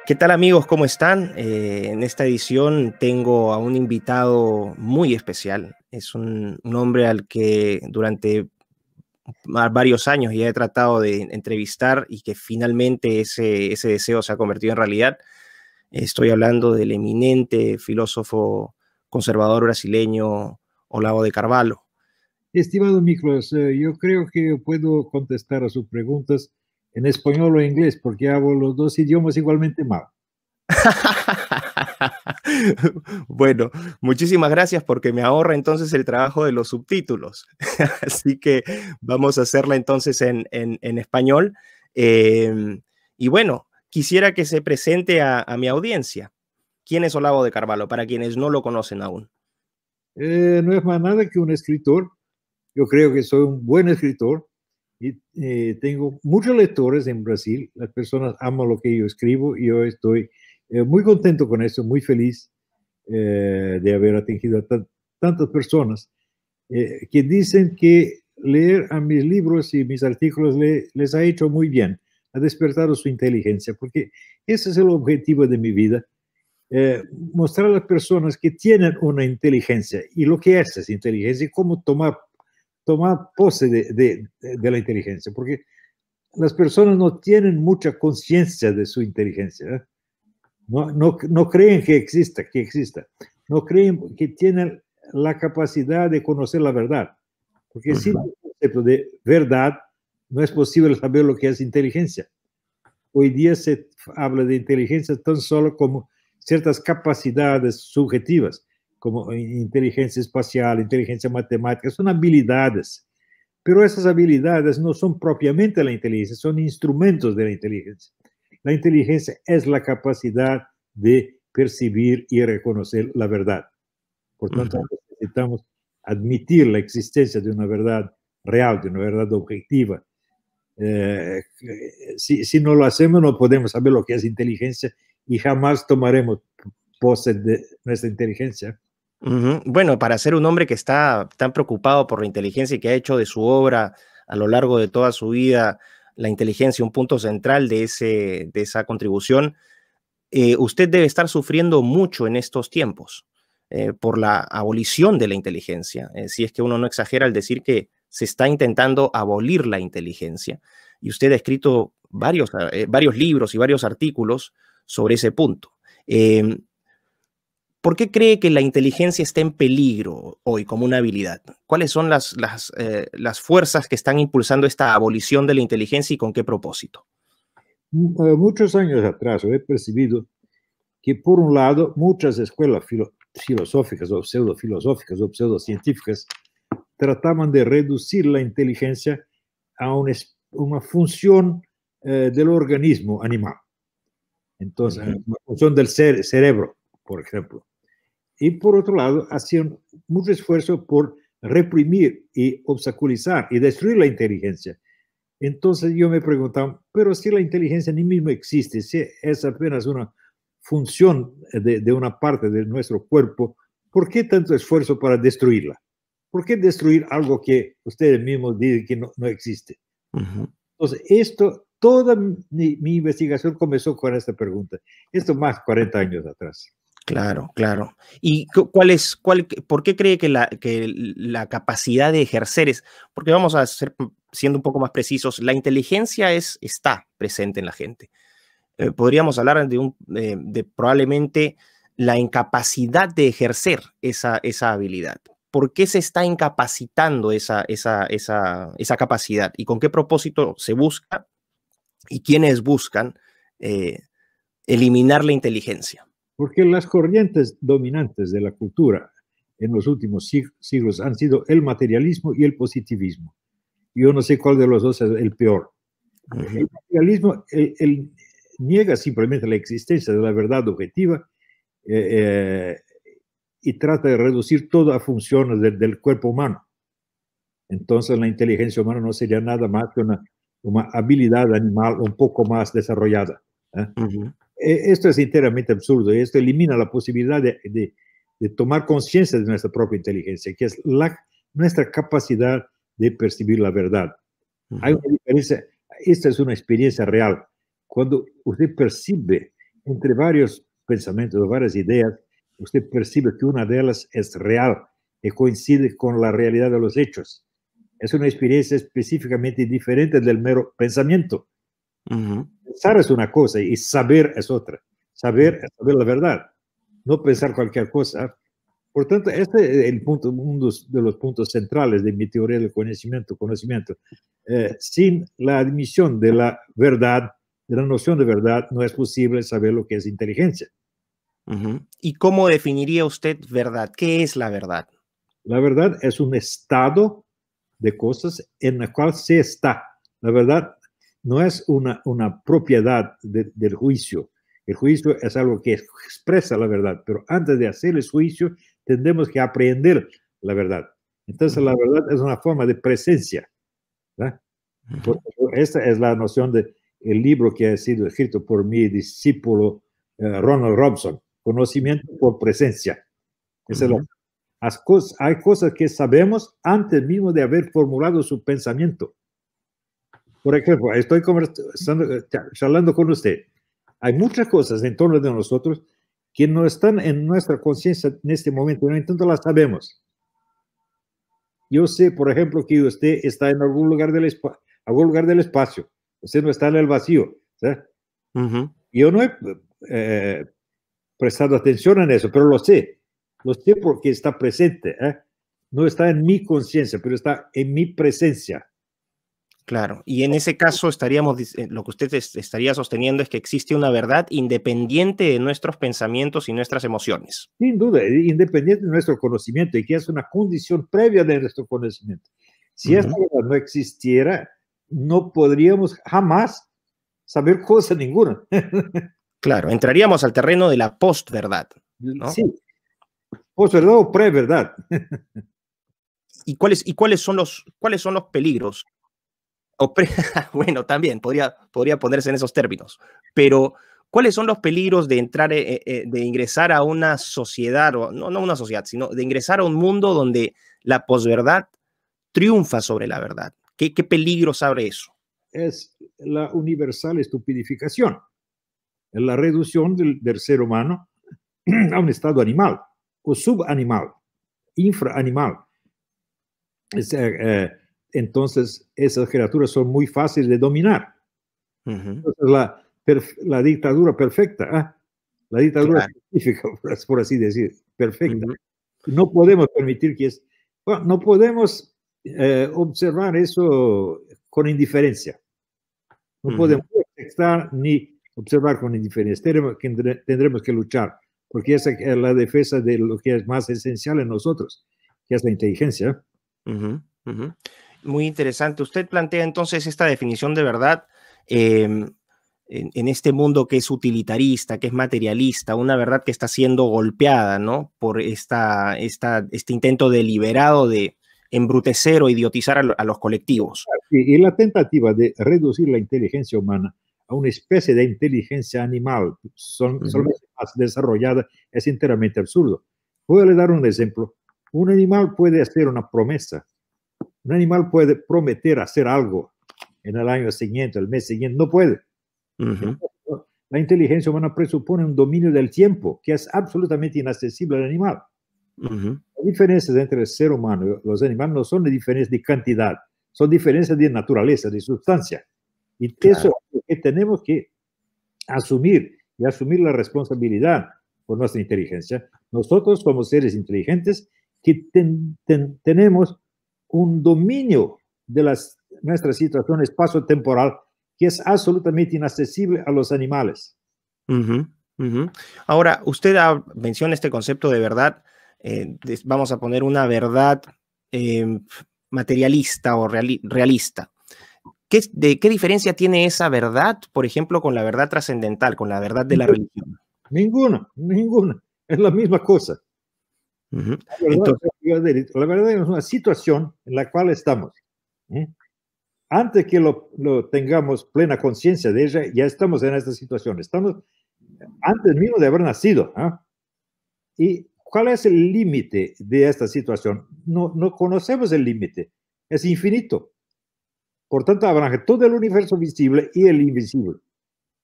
¿Qué tal amigos? ¿Cómo están? En esta edición tengo a un invitado muy especial. Es un hombre al que durante varios años ya he tratado de entrevistar y que finalmente ese deseo se ha convertido en realidad. Estoy hablando del eminente filósofo conservador brasileño Olavo de Carvalho. Estimado Miklos, yo creo que puedo contestar a sus preguntas en español o en inglés, porque hablo los dos idiomas igualmente mal. Bueno, muchísimas gracias porque me ahorra entonces el trabajo de los subtítulos. Así que vamos a hacerla entonces en español. Y bueno, quisiera que se presente a mi audiencia. ¿Quién es Olavo de Carvalho? Para quienes no lo conocen aún. No es más nada que un escritor. Yo creo que soy un buen escritor y tengo muchos lectores en Brasil. Las personas aman lo que yo escribo y yo estoy muy contento con eso, muy feliz de haber atingido a tantas personas que dicen que leer a mis libros y mis artículos les ha hecho muy bien, ha despertado su inteligencia, porque ese es el objetivo de mi vida. Mostrar a las personas que tienen una inteligencia y lo que es esa inteligencia y cómo tomar pose de la inteligencia, porque las personas no tienen mucha conciencia de su inteligencia, ¿eh? No creen que exista, no creen que tienen la capacidad de conocer la verdad, porque sin el concepto de verdad no es posible saber lo que es inteligencia. Hoy día se habla de inteligencia tan solo como ciertas capacidades subjetivas, como inteligencia espacial, inteligencia matemática, son habilidades, pero esas habilidades no son propiamente la inteligencia, son instrumentos de la inteligencia. La inteligencia es la capacidad de percibir y reconocer la verdad. Por tanto, necesitamos admitir la existencia de una verdad real, de una verdad objetiva. Si no lo hacemos, no podemos saber lo que es inteligencia y jamás tomaremos pose de nuestra inteligencia. Bueno, para ser un hombre que está tan preocupado por la inteligencia y que ha hecho de su obra a lo largo de toda su vida la inteligencia un punto central de esa contribución, usted debe estar sufriendo mucho en estos tiempos por la abolición de la inteligencia. Si es que uno no exagera al decir que se está intentando abolir la inteligencia. Y usted ha escrito varios libros y varios artículos sobre ese punto. ¿Por qué cree que la inteligencia está en peligro hoy como una habilidad? ¿Cuáles son las fuerzas que están impulsando esta abolición de la inteligencia y con qué propósito? Muchos años atrás he percibido que, por un lado, muchas escuelas filosóficas o pseudofilosóficas o pseudocientíficas trataban de reducir la inteligencia a una función del organismo animal. Entonces, una función del cerebro, por ejemplo. Y por otro lado, hacían mucho esfuerzo por reprimir y obstaculizar y destruir la inteligencia. Entonces yo me preguntaba, pero si la inteligencia ni mismo existe, si es apenas una función de una parte de nuestro cuerpo, ¿por qué tanto esfuerzo para destruirla? ¿Por qué destruir algo que ustedes mismos dicen que no existe? Entonces, toda mi investigación comenzó con esta pregunta. Esto más de 40 años atrás. Claro, claro. ¿Y por qué cree que la capacidad de ejercer es, porque vamos a ser, siendo un poco más precisos, la inteligencia está presente en la gente? Podríamos hablar de probablemente la incapacidad de ejercer esa habilidad. ¿Por qué se está incapacitando esa capacidad? ¿Y con qué propósito se busca? ¿Y quiénes buscan eliminar la inteligencia? Porque las corrientes dominantes de la cultura en los últimos siglos han sido el materialismo y el positivismo. Yo no sé cuál de los dos es el peor. El materialismo niega simplemente la existencia de la verdad objetiva y trata de reducir todo a funciones del cuerpo humano. Entonces la inteligencia humana no sería nada más que una habilidad animal un poco más desarrollada. Esto es enteramente absurdo y esto elimina la posibilidad de tomar conciencia de nuestra propia inteligencia, que es nuestra capacidad de percibir la verdad. Hay Ujú, una diferencia, esta es una experiencia real. Cuando usted percibe entre varios pensamientos, varias ideas, usted percibe que una de ellas es real, que coincide con la realidad de los hechos. Es una experiencia específicamente diferente del mero pensamiento. ujú, Pensar es una cosa y saber es otra. Saber es saber la verdad, no pensar cualquier cosa. Por tanto, este es el punto, uno de los puntos centrales de mi teoría del conocimiento. Sin la admisión de la verdad, de la noción de verdad, no es posible saber lo que es inteligencia. ujú. ¿Y cómo definiría usted verdad? ¿Qué es la verdad? La verdad es un estado de cosas en el cual se está. La verdad no es una propiedad del juicio. El juicio es algo que expresa la verdad, pero antes de hacer el juicio tendremos que aprender la verdad. Entonces la Ujú, verdad es una forma de presencia. ¿Verdad? ujú, Esta es la noción del libro que ha sido escrito por mi discípulo Ronald Robson, conocimiento por presencia. Esa es la ujú. hay cosas que sabemos antes mismo de haber formulado su pensamiento. Por ejemplo, estoy charlando con usted. Hay muchas cosas en torno de nosotros que no están en nuestra conciencia en este momento, no entonces las sabemos. Yo sé, por ejemplo, que usted está en algún lugar del espacio. Usted no está en el vacío. ¿Sí? Ujú. Yo no he eh, prestado atención en eso, pero lo sé. Lo sé porque está presente. No está en mi conciencia, pero está en mi presencia. Claro, y en ese caso estaríamos, lo que usted estaría sosteniendo es que existe una verdad independiente de nuestros pensamientos y nuestras emociones. Sin duda, independiente de nuestro conocimiento y que es una condición previa de nuestro conocimiento. Si esta Ujú. verdad no existiera, no podríamos jamás saber cosa ninguna. Claro, entraríamos al terreno de la postverdad, ¿no? Sí, posverdad o preverdad. ¿Y cuáles son los peligros? Bueno, también podría ponerse en esos términos, pero ¿cuáles son los peligros de entrar, de ingresar a una sociedad, o no una sociedad, sino de ingresar a un mundo donde la posverdad triunfa sobre la verdad? ¿Qué peligros abre eso? Es la universal estupidificación, es la reducción del ser humano a un estado animal o subanimal, infraanimal. Es, entonces, esas criaturas son muy fáciles de dominar. Ujú, Entonces, la dictadura perfecta, la dictadura claro. científica, por así decir, perfecta. Ujú, No podemos permitir que bueno, no podemos observar eso con indiferencia. No ujú. podemos estar ni observar con indiferencia. Tendremos que luchar, porque esa es la defensa de lo que es más esencial en nosotros, que es la inteligencia. Ujú, ujú. Muy interesante. Usted plantea entonces esta definición de verdad em, en este mundo que es utilitarista, que es materialista, una verdad que está siendo golpeada, ¿no? Por este intento deliberado de embrutecer o idiotizar a los colectivos. Y la tentativa de reducir la inteligencia humana a una especie de inteligencia animal Ujú, solamente más desarrollada es enteramente absurdo. Voy a dar un ejemplo. Un animal puede hacer una promesa. Un animal puede prometer hacer algo en el año siguiente, el mes siguiente. No puede. ujú, La inteligencia humana presupone un dominio del tiempo que es absolutamente inaccesible al animal. ujú. Las diferencias entre el ser humano y los animales no son diferencias de cantidad, son diferencias de naturaleza, de sustancia. Y eso Claro. es lo que tenemos que asumir y asumir la responsabilidad por nuestra inteligencia. Nosotros somos seres inteligentes que tenemos un dominio de nuestra situación espacio-temporal que es absolutamente inaccesible a los animales. Ujú, ujú. Ahora, usted menciona este concepto de verdad, vamos a poner una verdad em, materialista o realista. ¿Qué diferencia tiene esa verdad, por ejemplo, con la verdad trascendental, con la verdad de la religión? Ninguna, ninguna. Es la misma cosa. Ujú. Entonces, La verdad es una situación en la cual estamos. ¿eh? Antes que lo tengamos plena conciencia de ella, ya estamos en esta situación. Estamos antes mismo de haber nacido. ¿Y cuál es el límite de esta situación? No conocemos el límite. es infinito. Por tanto, abarca todo el universo visible y el invisible.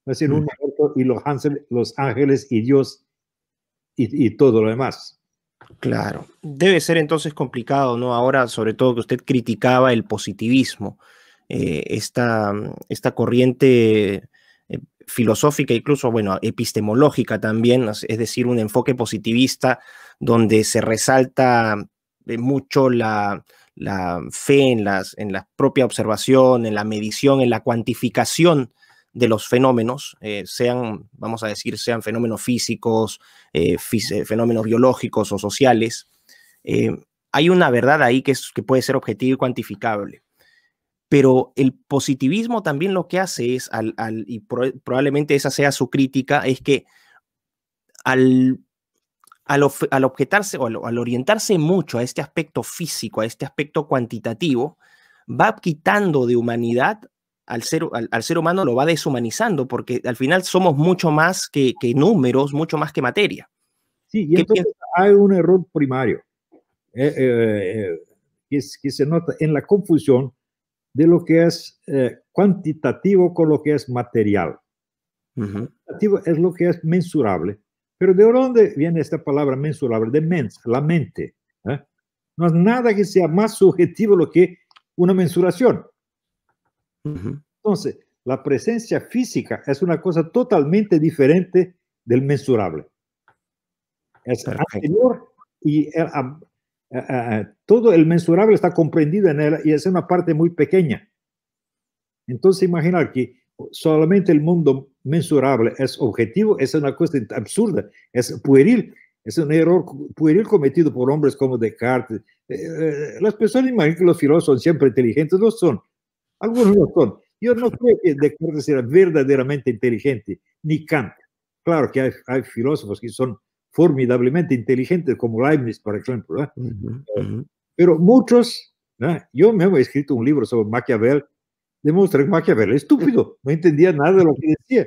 Es el universo y los ángeles y Dios y todo lo demás. Claro, debe ser entonces complicado, ¿no? Ahora, sobre todo que usted criticaba el positivismo, esta corriente filosófica, incluso, bueno, epistemológica también, es decir, un enfoque positivista donde se resalta mucho la fe en la propia observación, en la medición, en la cuantificación de los fenómenos, sean, vamos a decir, sean fenómenos físicos, fenómenos biológicos o sociales. Hay una verdad ahí que puede ser objetiva y cuantificable. Pero el positivismo también lo que hace es, y probablemente esa sea su crítica, es que al objetarse o al orientarse mucho a este aspecto físico, a este aspecto cuantitativo, va quitando de humanidad al ser humano, lo va deshumanizando, porque al final somos mucho más que números, mucho más que materia. Sí, y entonces hay un error primario que se nota en la confusión de lo que es cuantitativo con lo que es material. Cuantitativo es lo que es mensurable. Pero ¿de dónde viene esta palabra mensurable? De mens, la mente. No es nada que sea más subjetivo lo que una mensuración. Entonces, la presencia física es una cosa totalmente diferente del mensurable. Es anterior y todo el mensurable está comprendido en él y es una parte muy pequeña. Entonces, imaginar que solamente el mundo mensurable es objetivo es una cosa absurda, es pueril, es un error pueril cometido por hombres como Descartes. Las personas imaginan que los filósofos son siempre inteligentes, no son. Algunos no son. Yo no creo que Descartes era verdaderamente inteligente, ni Kant. Claro que hay filósofos que son formidablemente inteligentes, como Leibniz, por ejemplo. Pero muchos, yo mismo he escrito un libro sobre Maquiavel, demuestra que Maquiavel es estúpido, no entendía nada de lo que decía.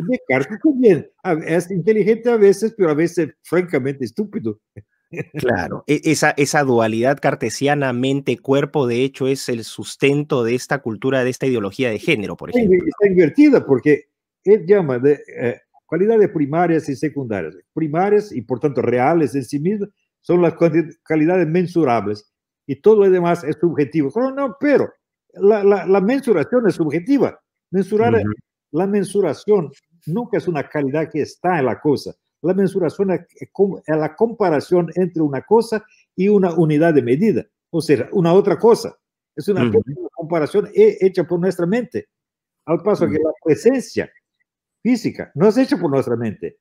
Descartes también es inteligente a veces, pero a veces francamente estúpido. Claro, esa dualidad cartesiana mente-cuerpo, de hecho, es el sustento de esta cultura, de esta ideología de género, por ejemplo. Está invertida porque él llama de cualidades primarias y secundarias. Primarias y por tanto reales en sí mismas son las calidades mensurables y todo lo demás es subjetivo. No, pero la mensuración es subjetiva. La mensuración nunca es una calidad que está en la cosa. La mensuración es la comparación entre una cosa y una unidad de medida, o sea, una otra cosa. Es una comparación hecha por nuestra mente. Al paso que la presencia física no es hecha por nuestra mente.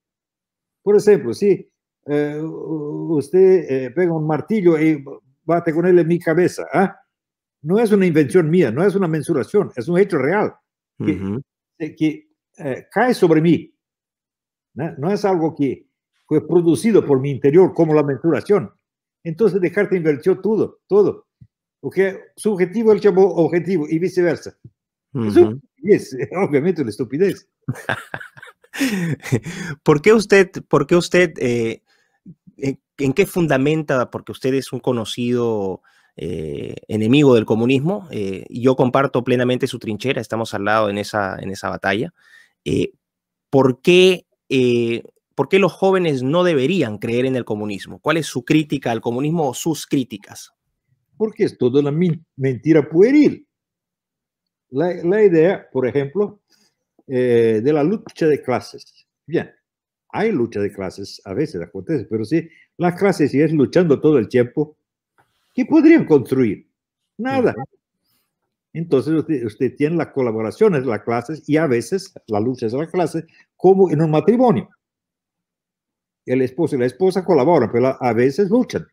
Por ejemplo, si usted pega un martillo y bate con él en mi cabeza, no es una invención mía, no es una mensuración, es un hecho real que cae sobre mí. No es algo que fue producido por mi interior como la mensuración. Entonces Descartes invirtió todo. Porque subjetivo él llamó objetivo y viceversa. Es obviamente una estupidez. ¿Por qué usted, en qué fundamenta? Porque usted es un conocido enemigo del comunismo, y yo comparto plenamente su trinchera, estamos al lado en esa batalla. ¿Por qué los jóvenes no deberían creer en el comunismo? ¿Cuál es su crítica al comunismo o sus críticas? Porque es toda una mentira pueril. La idea, por ejemplo, de la lucha de clases. Bien, hay lucha de clases, a veces acontece, pero si las clases siguen luchando todo el tiempo, ¿qué podrían construir? Nada. Entonces usted tiene las colaboraciones de las clases y a veces la lucha de las clases como en un matrimonio. El esposo y la esposa colaboran, pero a veces luchan.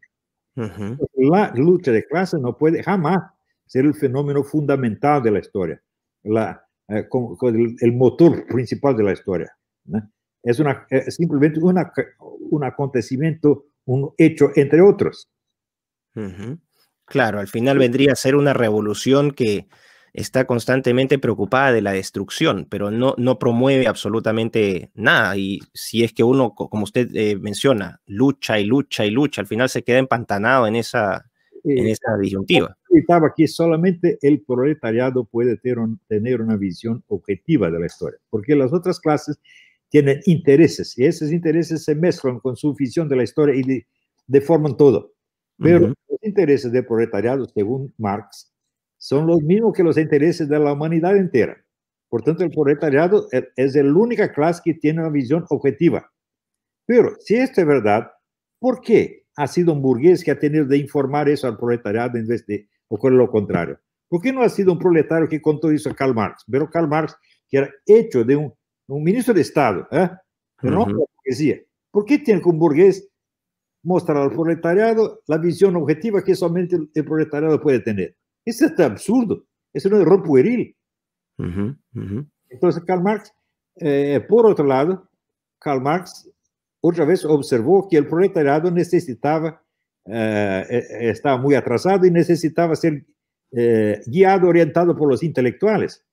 La lucha de clases no puede jamás ser el fenómeno fundamental de la historia, el motor principal de la historia. Es simplemente un acontecimiento, un hecho entre otros. Claro, al final vendría a ser una revolución que está constantemente preocupada de la destrucción, pero no promueve absolutamente nada. Y si es que uno, como usted menciona, lucha y lucha y lucha, al final se queda empantanado en esa disyuntiva. acreditaba que solamente el proletariado puede tener una visión objetiva de la historia, porque las otras clases tienen intereses, y esos intereses se mezclan con su visión de la historia y deforman todo. Pero los intereses del proletariado, según Marx, son los mismos que los intereses de la humanidad entera. Por tanto, el proletariado es la única clase que tiene una visión objetiva. Pero si esto es verdad, ¿por qué ha sido un burgués que ha tenido de informar eso al proletariado en vez de ocurrir lo contrario? ¿Por qué no ha sido un proletario que contó eso a Karl Marx? Pero Karl Marx, que era hecho de un ministro de Estado, pero no la burguesía. ¿Por qué tiene que un burgués mostrar al proletariado la visión objetiva que solamente el proletariado puede tener? Eso es absurdo, es un error pueril. Entonces, Karl Marx, por otro lado, Karl Marx otra vez observó que el proletariado necesitaba, estaba muy atrasado y necesitaba ser guiado, orientado por los intelectuales.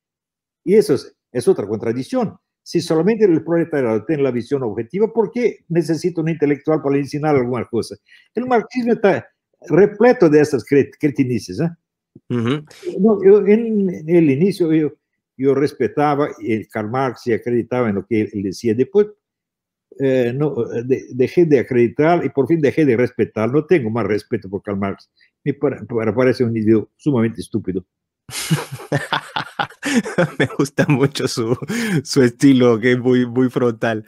Y eso es otra contradicción. Si solamente el proletariado tiene la visión objetiva, ¿por qué necesita un intelectual para enseñar alguna cosa? El marxismo está repleto de esas cretinices. No, en el inicio yo respetaba Karl Marx y acreditaba en lo que él decía. Después dejé de acreditar y por fin dejé de respetar. No tengo más respeto por Karl Marx. Me parece un individuo sumamente estúpido. Me gusta mucho su estilo, que es muy frontal.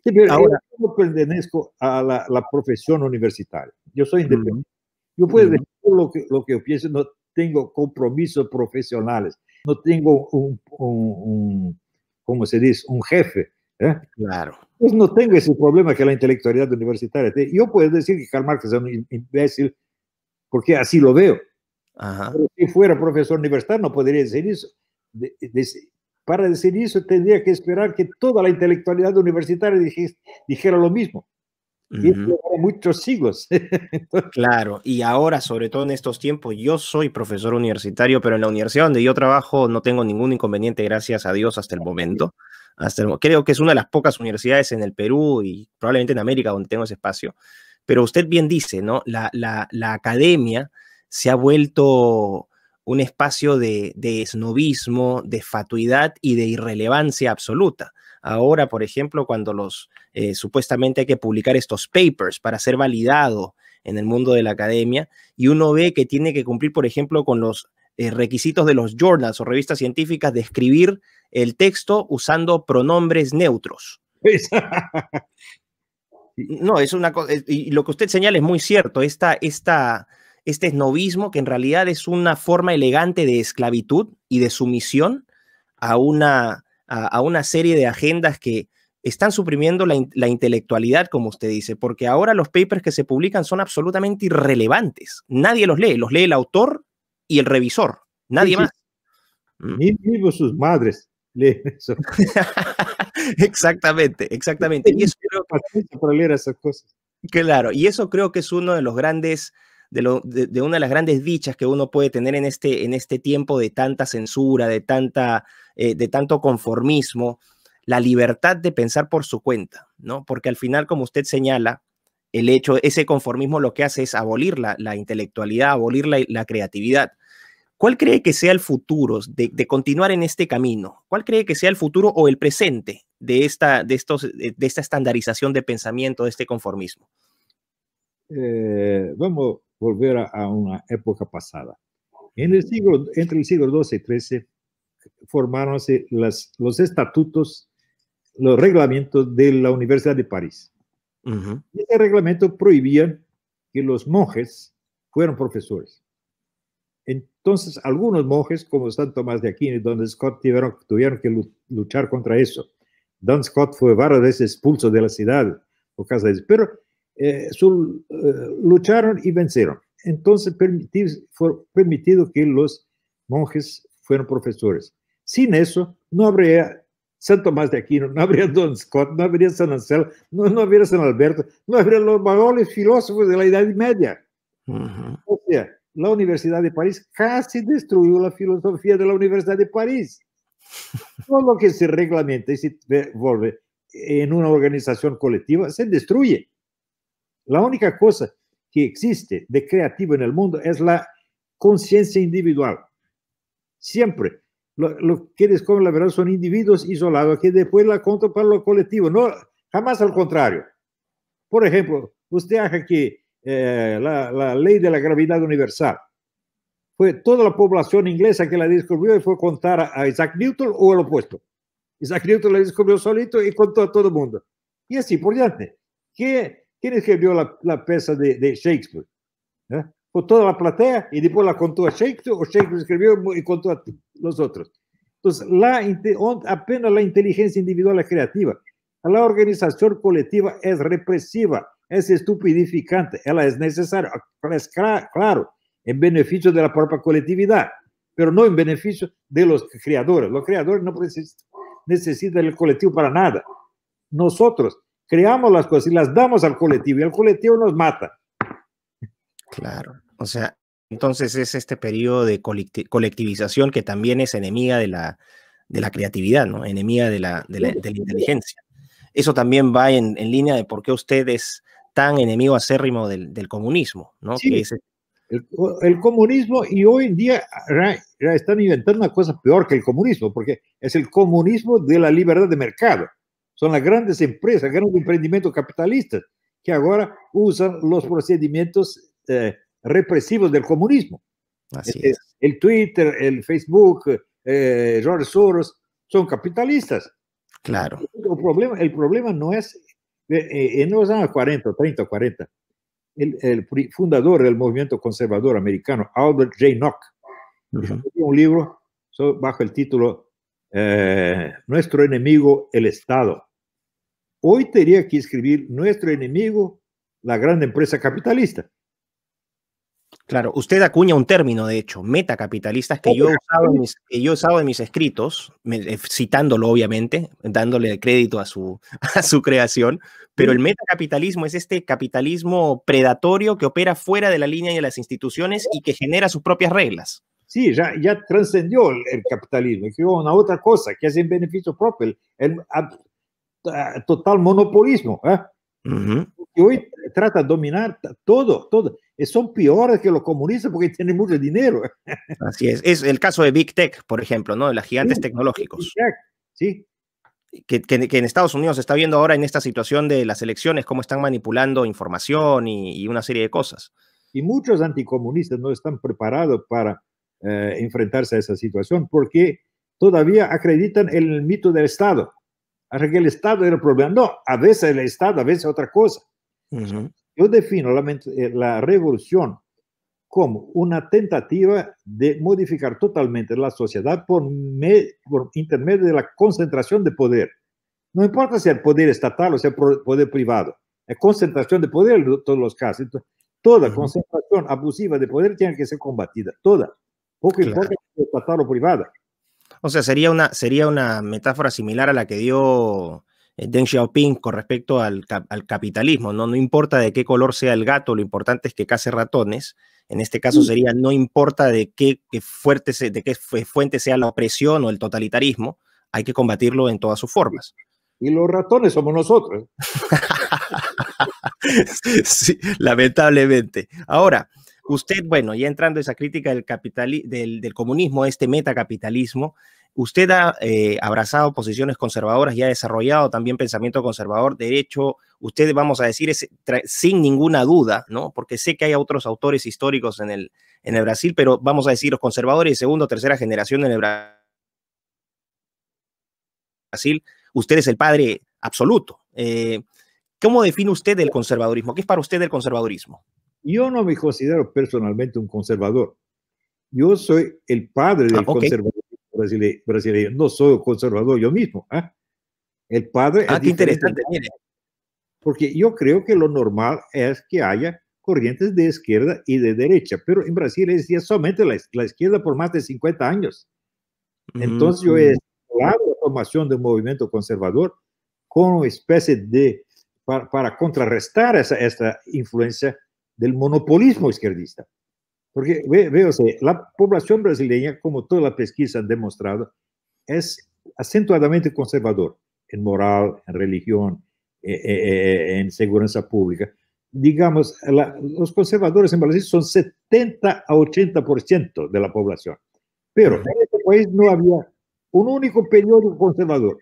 Sí, pero ahora, yo pertenezco a la profesión universitaria. Yo soy independiente. Yo puedo decir lo que yo pienso, no tengo compromisos profesionales, no tengo ¿cómo se dice? Un jefe. Claro. Pues no tengo ese problema que la intelectualidad universitaria tiene. Yo puedo decir que Karl Marx es un imbécil porque así lo veo. Pero si fuera profesor universitario no podría decir eso. Para decir eso tendría que esperar que toda la intelectualidad universitaria dijera lo mismo. Y eso muchos siglos. Claro, y ahora, sobre todo en estos tiempos, yo soy profesor universitario, pero en la universidad donde yo trabajo no tengo ningún inconveniente, gracias a Dios, hasta el momento. Creo que es una de las pocas universidades en el Perú y probablemente en América donde tengo ese espacio. Pero usted bien dice, ¿no? La academia se ha vuelto un espacio de esnobismo, de fatuidad y de irrelevancia absoluta. Ahora, por ejemplo, cuando supuestamente hay que publicar estos papers para ser validado en el mundo de la academia, y uno ve que tiene que cumplir, por ejemplo, con los requisitos de los journals o revistas científicas de escribir el texto usando pronombres neutros. No, es una cosa, y lo que usted señala es muy cierto, este esnobismo que en realidad es una forma elegante de esclavitud y de sumisión a una serie de agendas que están suprimiendo la intelectualidad, como usted dice, porque ahora los papers que se publican son absolutamente irrelevantes. Nadie los lee el autor y el revisor, nadie más. Ni mismo sus madres leen eso. Exactamente. Y eso creo que, para leer esas cosas. Claro, y eso creo que es uno de los grandes, de una de las grandes dichas que uno puede tener en este tiempo de tanta censura, de tanto conformismo, la libertad de pensar por su cuenta, ¿no? Porque al final, como usted señala, ese conformismo lo que hace es abolir la intelectualidad, abolir la creatividad. ¿Cuál cree que sea el futuro de continuar en este camino? ¿Cuál cree que sea el futuro o el presente de esta estandarización de pensamiento, de este conformismo? Vamos a volver a una época pasada. Entre el siglo XII y XIII formáronse los estatutos, los reglamentos de la Universidad de París. Este reglamento prohibía que los monjes fueran profesores. Entonces, algunos monjes, como San Tomás de Aquino y Don Scott, tuvieron que luchar contra eso. Don Scott fue varias veces expulso de la ciudad por causa de eso, pero lucharon y vencieron. Entonces, fue permitido que los monjes fueran profesores. Sin eso, no habría San Tomás de Aquino, no habría Don Scott, no habría San Anselmo, no habría San Alberto, no habría los mayores filósofos de la Edad Media. O sea, la Universidad de París casi destruyó la filosofía de la Universidad de París. Todo lo que se reglamenta y se vuelve en una organización colectiva se destruye. La única cosa que existe de creativo en el mundo es la conciencia individual. Siempre. Lo que descubren la verdad son individuos isolados que después la contan para lo colectivo. No, jamás al contrario. Por ejemplo, usted hace que la ley de la gravedad universal fue toda la población inglesa que la descubrió y fue a contar a Isaac Newton o el opuesto. Isaac Newton la descubrió solito y contó a todo el mundo. Y así por diante. ¿Quién escribió la pieza de Shakespeare? Fue toda la platea y después la contó a Shakespeare o Shakespeare escribió y contó a los otros. Entonces, apenas la inteligencia individual es creativa. La organización colectiva es represiva, es estupidificante, ella es necesaria, es claro, en beneficio de la propia colectividad, pero no en beneficio de los creadores. Los creadores no necesitan el colectivo para nada. Nosotros creamos las cosas y las damos al colectivo y el colectivo nos mata. Claro, o sea, entonces es este periodo de colectivización que también es enemiga de la creatividad, ¿no? Enemiga de la inteligencia. Eso también va en línea de por qué usted es tan enemigo acérrimo del comunismo, ¿no? Sí, que es el comunismo, y hoy en día ya están inventando una cosa peor que el comunismo, porque es el comunismo de la libertad de mercado. Son las grandes empresas, grandes emprendimientos capitalistas que ahora usan los procedimientos represivos del comunismo. Así es. El Twitter, el Facebook, George Soros, son capitalistas. Claro. El problema no es, en los años 40, 30 o 40, el fundador del movimiento conservador americano, Albert J. Nock, escribió un libro bajo el título Nuestro enemigo, el Estado. Hoy tendría que escribir Nuestro enemigo, la gran empresa capitalista. Claro, usted acuña un término, de hecho, metacapitalistas, que yo he usado en mis escritos, citándolo obviamente, dándole crédito a su creación, pero el metacapitalismo es este capitalismo predatorio que opera fuera de la línea de las instituciones y que genera sus propias reglas. Sí, ya trascendió el capitalismo, creó una otra cosa que es en beneficio propio, el total monopolismo. Y hoy trata de dominar todo. Son peores que los comunistas porque tienen mucho dinero. Así es el caso de Big Tech, por ejemplo, ¿no? De los gigantes tecnológicos. Sí. Que en Estados Unidos se está viendo ahora en esta situación de las elecciones, cómo están manipulando información y una serie de cosas. Y muchos anticomunistas no están preparados para enfrentarse a esa situación porque todavía acreditan en el mito del Estado. Hasta que el Estado era el problema. No, a veces el Estado, a veces otra cosa. Yo defino la revolución como una tentativa de modificar totalmente la sociedad por intermedio de la concentración de poder. No importa si el poder estatal o sea poder privado. Es concentración de poder en todos los casos. Entonces, toda concentración abusiva de poder tiene que ser combatida. Toda. Poco importa si es estatal o privada. O sea, sería una metáfora similar a la que dio Deng Xiaoping con respecto al capitalismo, ¿no? No importa de qué color sea el gato, lo importante es que case ratones. En este caso sería, no importa de qué fuente sea la opresión o el totalitarismo, hay que combatirlo en todas sus formas. Y los ratones somos nosotros. Sí, lamentablemente. Ahora, usted, bueno, ya entrando a esa crítica del comunismo, este metacapitalismo, usted ha abrazado posiciones conservadoras y ha desarrollado también pensamiento conservador. De hecho, usted, vamos a decir, sin ninguna duda, ¿no? Porque sé que hay otros autores históricos en el Brasil, pero vamos a decir, los conservadores de segunda o tercera generación en el Brasil, usted es el padre absoluto. ¿Cómo define usted el conservadurismo? ¿Qué es para usted el conservadurismo? Yo no me considero personalmente un conservador. Yo soy el padre del conservadurismo brasileño. No soy conservador yo mismo. El padre es qué interesante, mire. Porque yo creo que lo normal es que haya corrientes de izquierda y de derecha, pero en Brasil es solamente la izquierda por más de 50 años. Entonces yo he estudiado la formación del movimiento conservador como especie de, para contrarrestar esta influencia del monopolismo izquierdista. Porque veo, la población brasileña, como todas las pesquisas han demostrado, es acentuadamente conservador en moral, en religión, en seguridad pública. digamos, los conservadores en Brasil son 70 a 80% de la población. Pero en este país no había un único periódico conservador,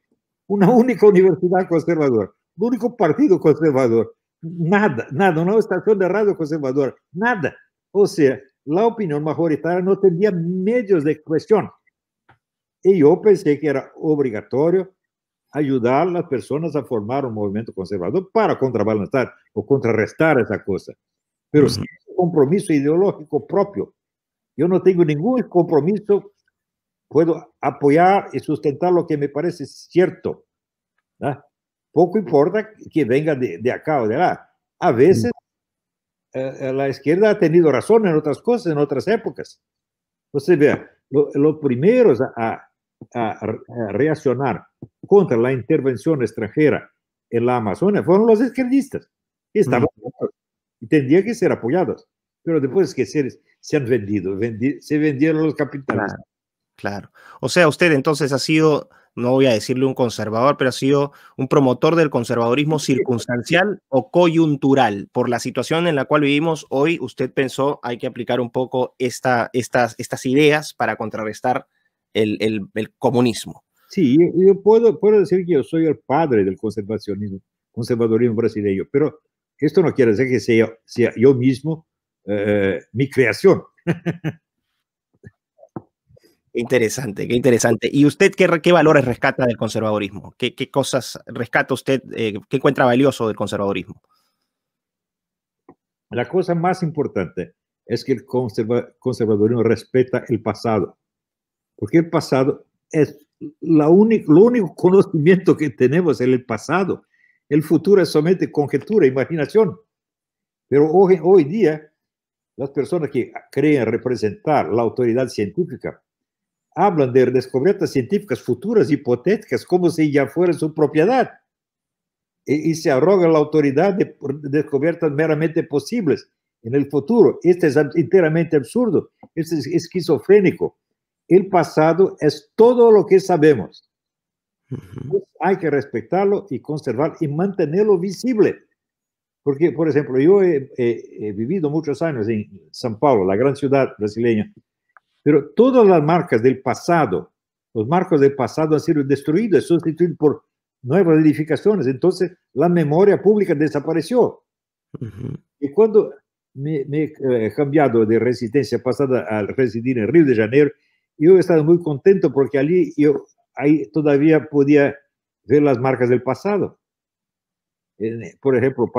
una única universidad conservadora, un único partido conservador, nada, nada, una estación de radio conservadora, nada. O sea, la opinión majoritaria no tenía medios de expresión. Y yo pensé que era obligatorio ayudar a las personas a formar un movimiento conservador para contrabalanzar o contrarrestar esa cosa. Pero sin un compromiso ideológico propio. Yo no tengo ningún compromiso, puedo apoyar y sustentar lo que me parece cierto. ¿No? Poco importa que venga de acá o de allá. A veces la izquierda ha tenido razón en otras cosas, en otras épocas. Entonces, vea, los primeros a reaccionar contra la intervención extranjera en la Amazonia fueron los izquierdistas, que estaban y tendrían que ser apoyados, pero después que se han vendido, se vendieron los capitalistas. Claro. O sea, usted entonces ha sido, no voy a decirle un conservador, pero ha sido un promotor del conservadurismo circunstancial o coyuntural. Por la situación en la cual vivimos hoy, usted pensó hay que aplicar un poco estas ideas para contrarrestar el comunismo. Sí, yo puedo decir que yo soy el padre del conservadurismo brasileño, pero esto no quiere decir que sea yo mismo mi creación. Qué interesante, qué interesante. ¿Y usted qué valores rescata del conservadurismo? ¿Qué cosas rescata usted, qué encuentra valioso del conservadurismo? La cosa más importante es que el conservadurismo respeta el pasado, porque el pasado es lo único conocimiento que tenemos en el pasado. El futuro es solamente conjetura, imaginación. Pero hoy día, las personas que creen representar la autoridad científica hablan de descubiertas científicas futuras hipotéticas como si ya fuera su propiedad y se arrogan la autoridad de descubiertas meramente posibles en el futuro. Este es enteramente absurdo, este es esquizofrénico. El pasado es todo lo que sabemos. Pues hay que respetarlo y conservar y mantenerlo visible. Porque, por ejemplo, yo he vivido muchos años en São Paulo, la gran ciudad brasileña, pero todas las marcas del pasado, los marcos del pasado han sido destruidos, sustituidos por nuevas edificaciones. Entonces, la memoria pública desapareció. Y cuando me he cambiado de residencia pasada a residir en Río de Janeiro, yo he estado muy contento porque ahí todavía podía ver las marcas del pasado. Por ejemplo,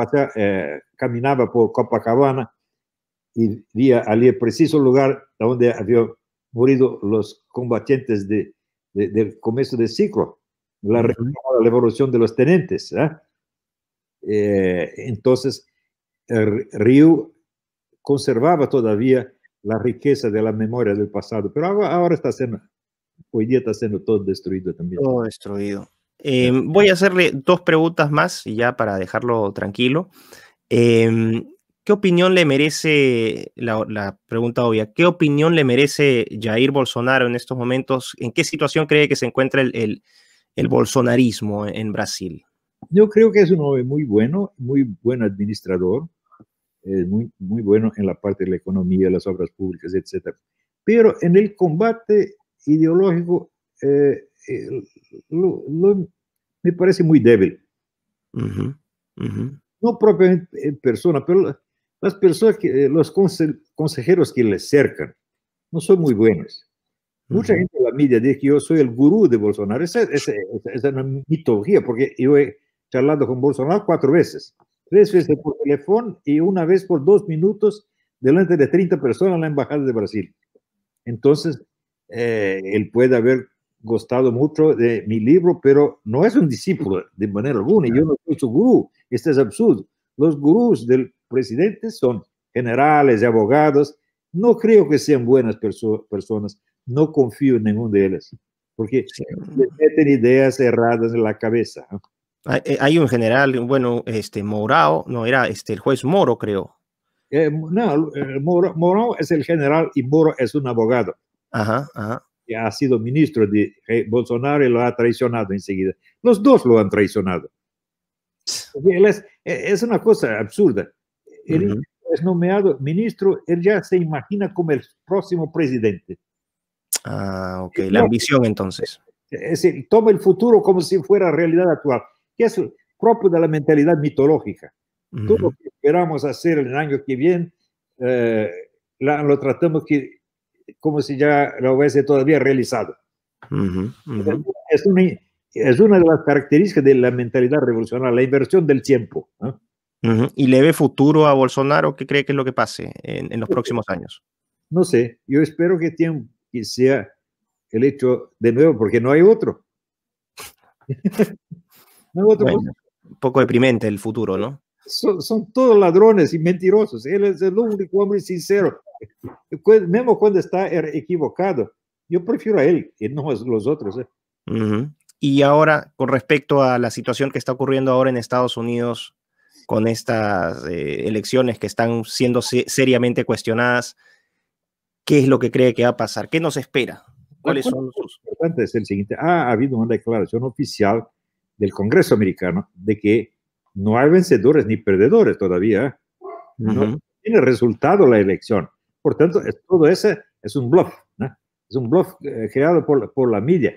caminaba por Copacabana y vi allí el preciso lugar donde habían morido los combatientes del comienzo del siglo, la revolución de los tenentes. Entonces, Río conservaba todavía la riqueza de la memoria del pasado, pero ahora hoy día está siendo todo destruido también. Todo destruido. Voy a hacerle dos preguntas más y ya para dejarlo tranquilo. ¿Qué opinión le merece, la pregunta obvia, qué opinión le merece Jair Bolsonaro en estos momentos? ¿En qué situación cree que se encuentra el bolsonarismo en Brasil? Yo creo que es un hombre muy buen administrador, muy bueno en la parte de la economía, las obras públicas, etc. Pero en el combate ideológico me parece muy débil. No propiamente en persona, pero las personas los consejeros que le cercan no son muy buenos. Mucha gente en la media dice que yo soy el gurú de Bolsonaro. Esa es una mitología, porque yo he charlado con Bolsonaro 4 veces. 3 veces por teléfono y una vez por 2 minutos delante de 30 personas en la Embajada de Brasil. Entonces, él puede haber gustado mucho de mi libro, pero no es un discípulo de manera alguna. Yo no soy su gurú. Este es absurdo. Los gurús del presidente son generales y abogados. No creo que sean buenas personas. No confío en ninguno de ellos, porque les meten ideas erradas en la cabeza. Hay un general, bueno, Mourão, no, era el juez Moro, creo. No, Mourão es el general y Moro es un abogado. Que ha sido ministro de Bolsonaro y lo ha traicionado enseguida. Los dos lo han traicionado. Es una cosa absurda. Él es nomeado ministro, él ya se imagina como el próximo presidente. Ah, ok, la ambición entonces. Es decir, toma el futuro como si fuera realidad actual, que es propio de la mentalidad mitológica. Todo lo que esperamos hacer el año que viene, lo tratamos como si ya lo hubiese todavía realizado. Es una de las características de la mentalidad revolucionaria, la inversión del tiempo, ¿no? ¿Y le ve futuro a Bolsonaro? ¿Qué cree que es lo que pase en los próximos años? No sé, yo espero que sea el hecho de nuevo, porque no hay otro. No hay otro. Bueno, un poco deprimente el futuro, ¿no? Son todos ladrones y mentirosos. Él es el único hombre sincero. Mismo cuando está equivocado, yo prefiero a él y no a los otros. Y ahora, con respecto a la situación que está ocurriendo ahora en Estados Unidos, con estas elecciones que están siendo seriamente cuestionadas, ¿qué es lo que cree que va a pasar? ¿Qué nos espera? ¿Cuáles son sus...? Lo importante es el siguiente. Ha habido una declaración oficial del Congreso americano de que no hay vencedores ni perdedores todavía. No tiene resultado la elección. Por tanto, todo eso es un bluff, ¿no? Es un bluff creado por la media.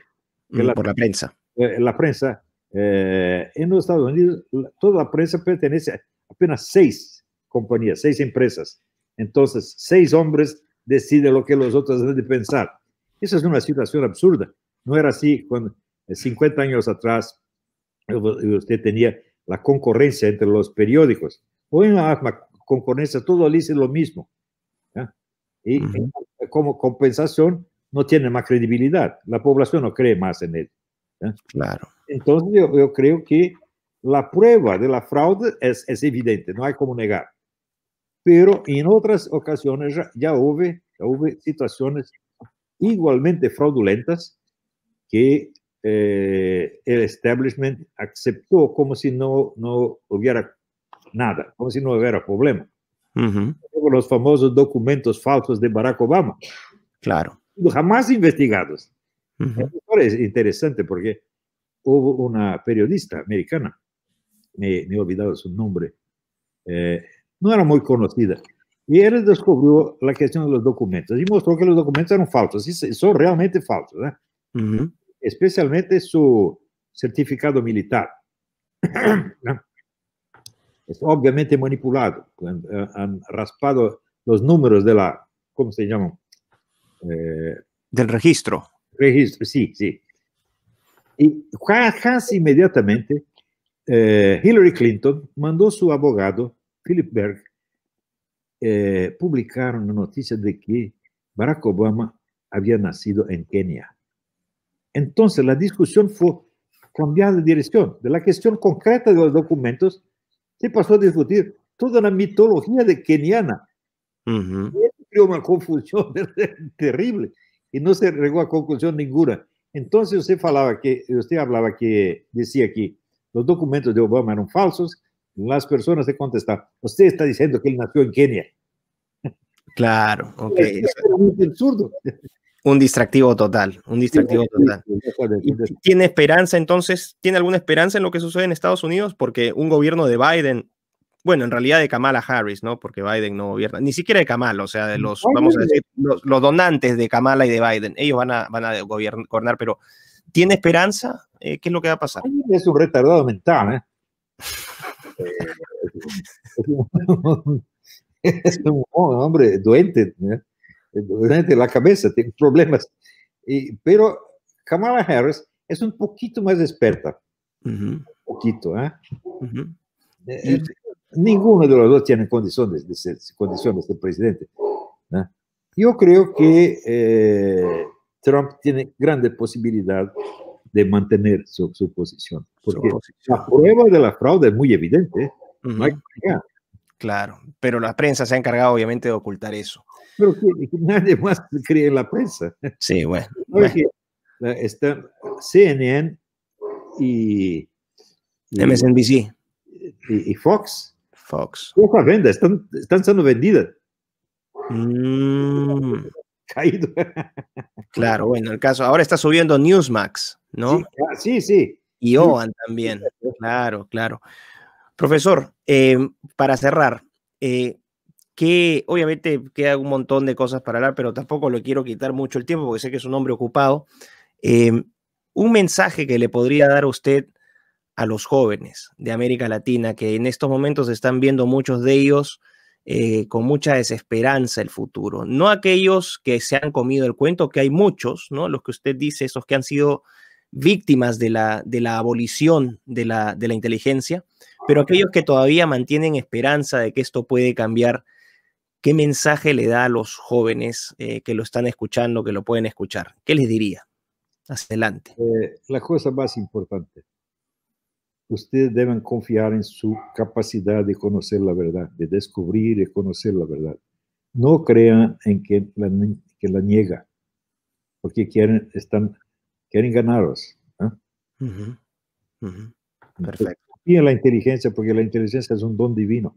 Por la prensa. La prensa, en los Estados Unidos, toda la prensa pertenece a apenas 6 compañías, 6 empresas. Entonces, 6 hombres deciden lo que los otros deben de pensar. Esa es una situación absurda. No era así cuando 50 años atrás usted tenía la concurrencia entre los periódicos. Hoy no hay más concurrencia, todo dice lo mismo. ¿Ya? Y como compensación no tiene más credibilidad. La población no cree más en él. ¿Ya? Claro. Entonces yo creo que la prueba de la fraude es evidente, no hay como negar. Pero en otras ocasiones ya hubo situaciones igualmente fraudulentas que el establishment aceptó como si no hubiera nada, como si no hubiera problema. Los famosos documentos falsos de Barack Obama. Claro. Jamás investigados. Es interesante porque hubo una periodista americana, me he olvidado su nombre, no era muy conocida, y él descubrió la cuestión de los documentos y mostró que los documentos eran falsos, y son realmente falsos, ¿no? Especialmente su certificado militar. ¿No? Es obviamente manipulado, han raspado los números de la, ¿cómo se llama? Del registro. Registro, sí, sí. Y casi inmediatamente Hillary Clinton mandó su abogado, Philip Berg, publicar una noticia de que Barack Obama había nacido en Kenia. Entonces la discusión fue cambiar de dirección. De la cuestión concreta de los documentos se pasó a discutir toda la mitología de keniana. Creó una confusión terrible y no se llegó a conclusión ninguna. Entonces usted hablaba que decía que los documentos de Obama eran falsos. Las personas se contestaban, usted está diciendo que él nació en Kenia. Claro, ok. Es muy absurdo. Un distractivo total, un distractivo total. ¿Tiene esperanza entonces? ¿Tiene alguna esperanza en lo que sucede en Estados Unidos? Porque un gobierno de Biden, bueno, en realidad de Kamala Harris, ¿no? Porque Biden no gobierna, ni siquiera de Kamala, o sea, de los, vamos a decir, los donantes de Kamala y de Biden, ellos van a gobernar, pero ¿tiene esperanza? ¿Qué es lo que va a pasar? Es un retardado mental, ¿eh? Es un hombre doente, ¿eh? Doente de la cabeza, tiene problemas. Pero Kamala Harris es un poquito más experta. Un poquito, ¿eh? Ninguno de los dos tiene condiciones de ser presidente, ¿eh? Yo creo que Trump tiene grande posibilidad de mantener su posición, porque la prueba de la fraude es muy evidente, ¿eh? No hay que negar. Claro, pero la prensa se ha encargado obviamente de ocultar eso. Pero que nadie más cree en la prensa. Sí, bueno. Están CNN y MSNBC. Y Fox. Fox. Ojo, venda, están siendo vendidas. Caído. Claro, bueno, el caso, ahora está subiendo Newsmax, ¿no? Sí, sí. Y OAN también, claro, claro. Profesor, para cerrar, que obviamente queda un montón de cosas para hablar, pero tampoco le quiero quitar mucho el tiempo porque sé que es un hombre ocupado. Un mensaje que le podría dar a usted a los jóvenes de América Latina, que en estos momentos están viendo muchos de ellos con mucha desesperanza el futuro. No aquellos que se han comido el cuento, que hay muchos, ¿no? Los que usted dice, esos que han sido víctimas de la abolición de la inteligencia, pero aquellos que todavía mantienen esperanza de que esto puede cambiar. ¿Qué mensaje le da a los jóvenes que lo están escuchando, que lo pueden escuchar? ¿Qué les diría? Hacia adelante. La cosa más importante, ustedes deben confiar en su capacidad de conocer la verdad, de descubrir y conocer la verdad. No crean en que la niega, porque quieren ganaros. Perfecto. Confíen en la inteligencia, porque la inteligencia es un don divino.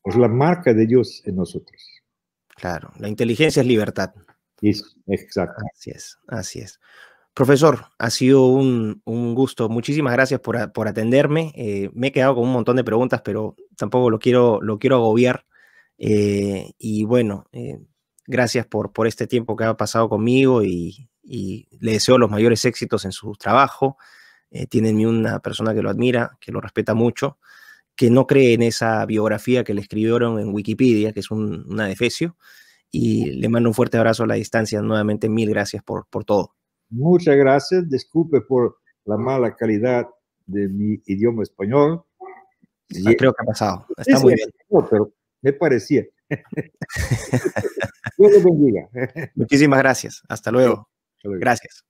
Es la marca de Dios en nosotros. Claro, la inteligencia es libertad. Exacto. Así es, así es. Profesor, ha sido un gusto. Muchísimas gracias por atenderme. Me he quedado con un montón de preguntas, pero tampoco lo quiero agobiar. Y bueno, gracias por este tiempo que ha pasado conmigo y le deseo los mayores éxitos en su trabajo. Tienen una persona que lo admira, que lo respeta mucho, que no cree en esa biografía que le escribieron en Wikipedia, que es una defecio. Y le mando un fuerte abrazo a la distancia. Nuevamente, mil gracias por todo. Muchas gracias. Disculpe por la mala calidad de mi idioma español. Creo que ha pasado. Está muy bien. No, pero me parecía. Dios lo bendiga. Muchísimas gracias. Hasta luego. Hasta luego. Gracias.